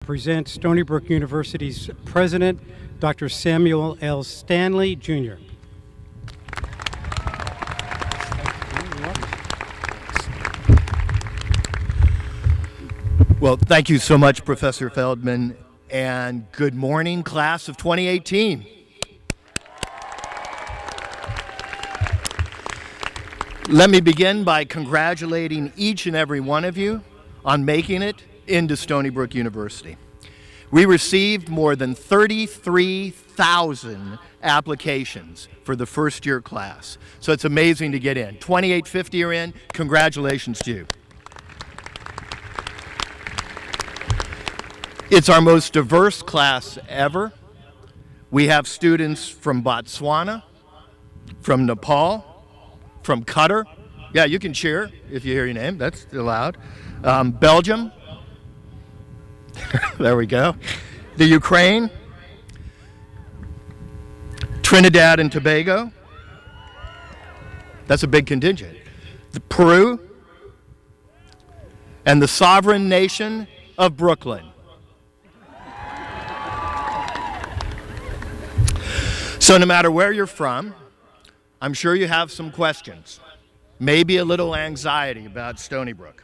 present Stony Brook University's president, Dr. Samuel L. Stanley, Jr. Well, thank you so much, Professor Feldman, and good morning, class of 2018. Let me begin by congratulating each and every one of you on making it into Stony Brook University. We received more than 33,000 applications for the first year class. So it's amazing to get in. 2850 are in. Congratulations to you. It's our most diverse class ever. We have students from Botswana, from Nepal, from Qatar. Yeah, you can cheer if you hear your name. That's allowed. Belgium. There we go. The Ukraine. Trinidad and Tobago. That's a big contingent. Peru. And the sovereign nation of Brooklyn. So no matter where you're from, I'm sure you have some questions, maybe a little anxiety about Stony Brook.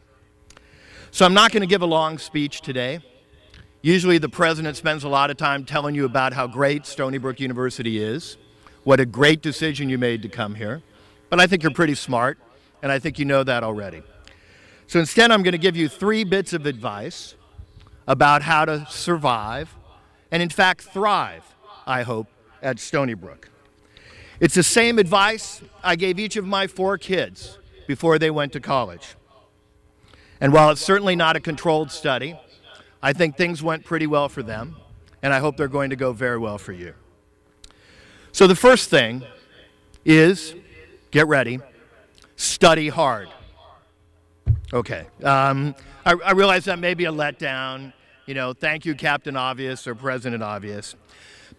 So I'm not going to give a long speech today. Usually the president spends a lot of time telling you about how great Stony Brook University is, what a great decision you made to come here. But I think you're pretty smart, and I think you know that already. So instead I'm going to give you 3 bits of advice about how to survive, and in fact thrive, I hope, at Stony Brook. It's the same advice I gave each of my 4 kids before they went to college. And while it's certainly not a controlled study, I think things went pretty well for them, and I hope they're going to go very well for you. So the first thing is, get ready, study hard. Okay, I realize that may be a letdown, thank you Captain Obvious or President Obvious,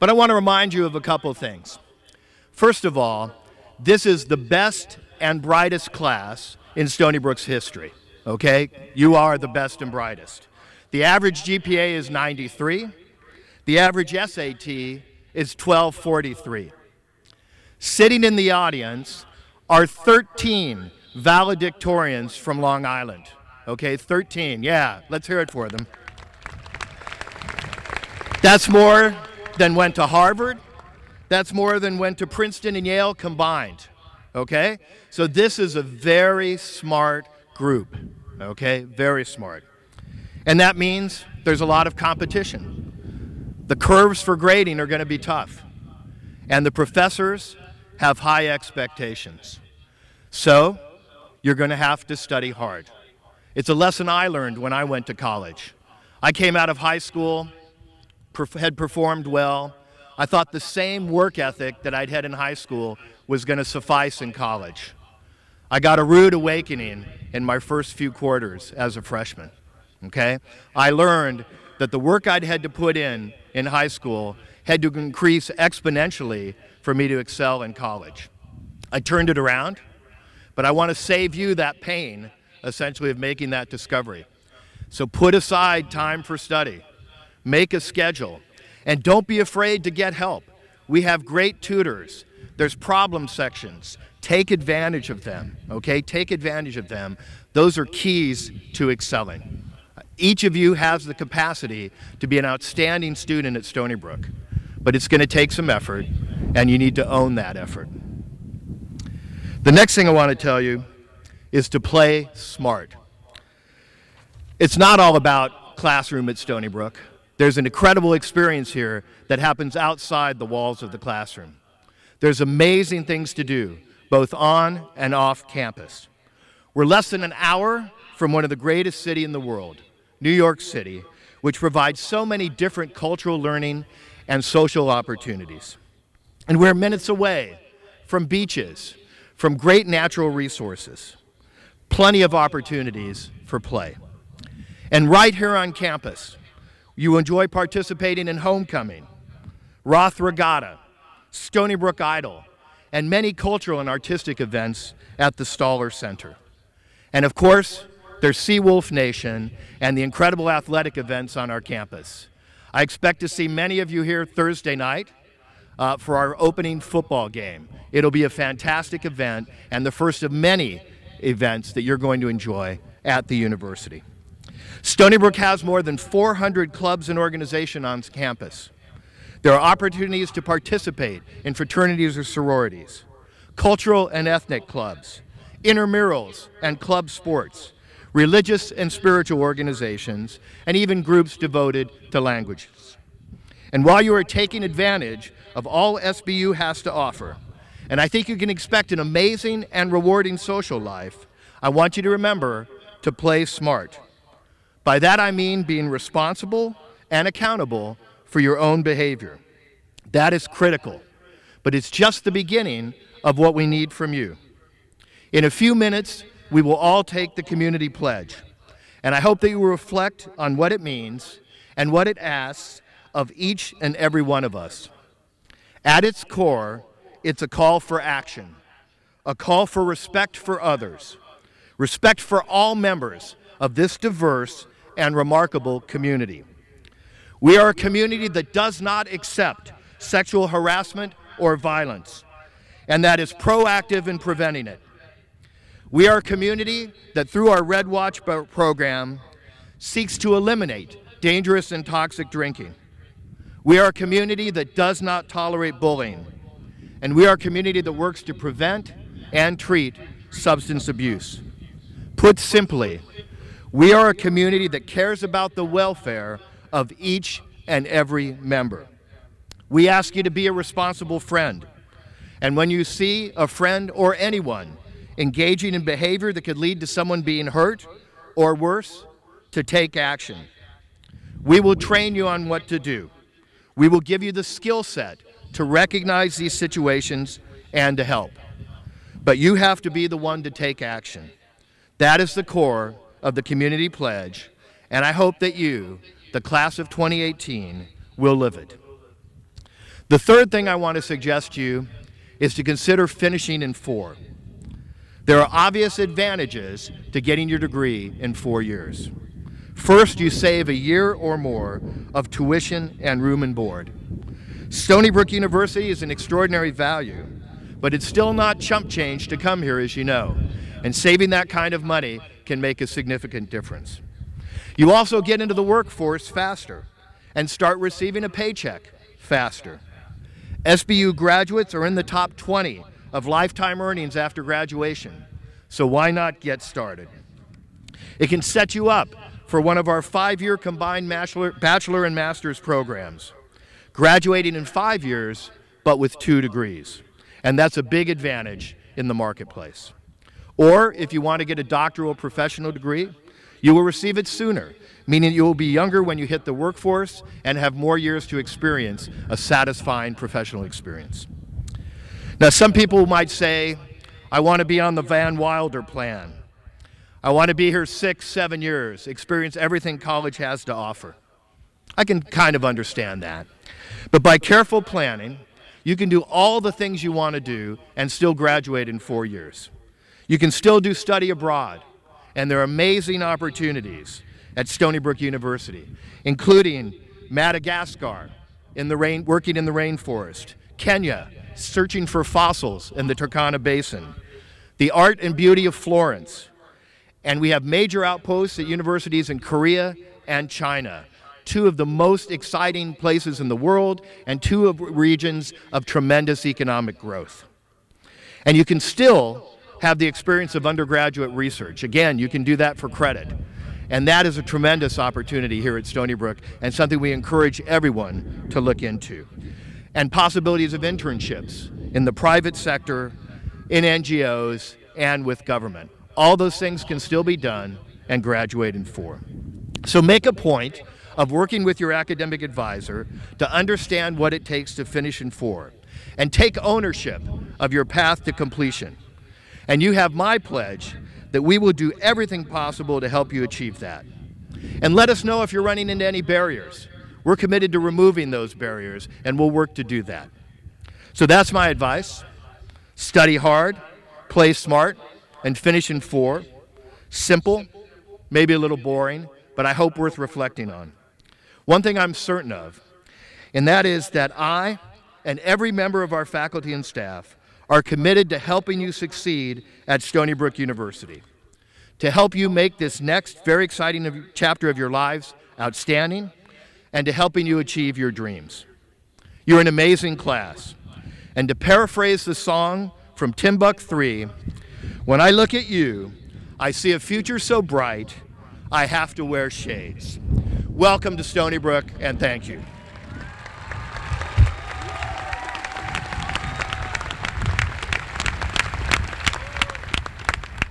but I want to remind you of a couple things. First of all, this is the best and brightest class in Stony Brook's history, okay? You are the best and brightest. The average GPA is 93. The average SAT is 1243. Sitting in the audience are 13 valedictorians from Long Island, okay? 13, yeah, let's hear it for them. That's more than went to Harvard. That's more than went to Princeton and Yale combined, okay? So this is a very smart group, okay? Very smart. And that means there's a lot of competition. The curves for grading are going to be tough. And the professors have high expectations. So you're going to have to study hard. It's a lesson I learned when I went to college. I came out of high school, had performed well. I thought the same work ethic that I'd had in high school was going to suffice in college. I got a rude awakening in my first few quarters as a freshman, okay? I learned that the work I'd had to put in high school had to increase exponentially for me to excel in college. I turned it around, but I want to save you that pain, essentially, of making that discovery. So put aside time for study, make a schedule, and don't be afraid to get help. We have great tutors. There's problem sections. Take advantage of them, okay? Take advantage of them. Those are keys to excelling. Each of you has the capacity to be an outstanding student at Stony Brook, but it's going to take some effort, and you need to own that effort. The next thing I want to tell you is to play smart. It's not all about classroom at Stony Brook. There's an incredible experience here that happens outside the walls of the classroom. There's amazing things to do, both on and off campus. We're less than an hour from one of the greatest cities in the world, New York City, which provides so many different cultural learning and social opportunities. And we're minutes away from beaches, from great natural resources, plenty of opportunities for play. And right here on campus, you enjoy participating in homecoming, Roth Regatta, Stony Brook Idol, and many cultural and artistic events at the Stoller Center. And of course, there's Seawolf Nation, and the incredible athletic events on our campus. I expect to see many of you here Thursday night for our opening football game. It'll be a fantastic event and the first of many events that you're going to enjoy at the university. Stony Brook has more than 400 clubs and organizations on campus. There are opportunities to participate in fraternities or sororities, cultural and ethnic clubs, intramurals and club sports, religious and spiritual organizations, and even groups devoted to languages. And while you are taking advantage of all SBU has to offer, and I think you can expect an amazing and rewarding social life, I want you to remember to play smart. By that I mean being responsible and accountable for your own behavior. That is critical, but it's just the beginning of what we need from you. In a few minutes, we will all take the community pledge, and I hope that you will reflect on what it means and what it asks of each and every one of us. At its core, it's a call for action, a call for respect for others, respect for all members of this diverse and remarkable community. We are a community that does not accept sexual harassment or violence, and that is proactive in preventing it. We are a community that through our Red Watch program seeks to eliminate dangerous and toxic drinking. We are a community that does not tolerate bullying, and we are a community that works to prevent and treat substance abuse. Put simply, we are a community that cares about the welfare of each and every member. We ask you to be a responsible friend, and when you see a friend or anyone engaging in behavior that could lead to someone being hurt or worse, to take action. We will train you on what to do. We will give you the skill set to recognize these situations and to help. But you have to be the one to take action. That is the core of the Community Pledge, and I hope that you, the class of 2018, will live it. The third thing I want to suggest to you is to consider finishing in 4. There are obvious advantages to getting your degree in 4 years. First, you save a year or more of tuition and room and board. Stony Brook University is an extraordinary value, but it's still not chump change to come here, as you know, and saving that kind of money can make a significant difference. You also get into the workforce faster and start receiving a paycheck faster. SBU graduates are in the top 20 of lifetime earnings after graduation, so why not get started? It can set you up for one of our 5-year combined bachelor and master's programs, graduating in 5 years, but with 2 degrees. And that's a big advantage in the marketplace. Or if you want to get a doctoral professional degree, you will receive it sooner, meaning you will be younger when you hit the workforce and have more years to experience a satisfying professional experience. Now, some people might say, I want to be on the Van Wilder plan. I want to be here 6, 7 years, experience everything college has to offer. I can kind of understand that. But by careful planning, you can do all the things you want to do and still graduate in 4 years. You can still do study abroad, and there are amazing opportunities at Stony Brook University, including Madagascar, working in the rainforest, Kenya, searching for fossils in the Turkana Basin, the art and beauty of Florence, and we have major outposts at universities in Korea and China, 2 of the most exciting places in the world and 2 of regions of tremendous economic growth. And you can still have the experience of undergraduate research. Again, you can do that for credit. And that is a tremendous opportunity here at Stony Brook and something we encourage everyone to look into. And possibilities of internships in the private sector, in NGOs, and with government. All those things can still be done and graduate in 4. So make a point of working with your academic advisor to understand what it takes to finish in 4 and take ownership of your path to completion. And you have my pledge that we will do everything possible to help you achieve that. And let us know if you're running into any barriers. We're committed to removing those barriers, and we'll work to do that. So that's my advice. Study hard, play smart, and finish in 4. Simple, maybe a little boring, but I hope worth reflecting on. One thing I'm certain of, and that is that I and every member of our faculty and staff are committed to helping you succeed at Stony Brook University, to help you make this next very exciting chapter of your lives outstanding, and to helping you achieve your dreams. You're an amazing class. And to paraphrase the song from Timbuk 3, when I look at you, I see a future so bright, I have to wear shades. Welcome to Stony Brook, and thank you.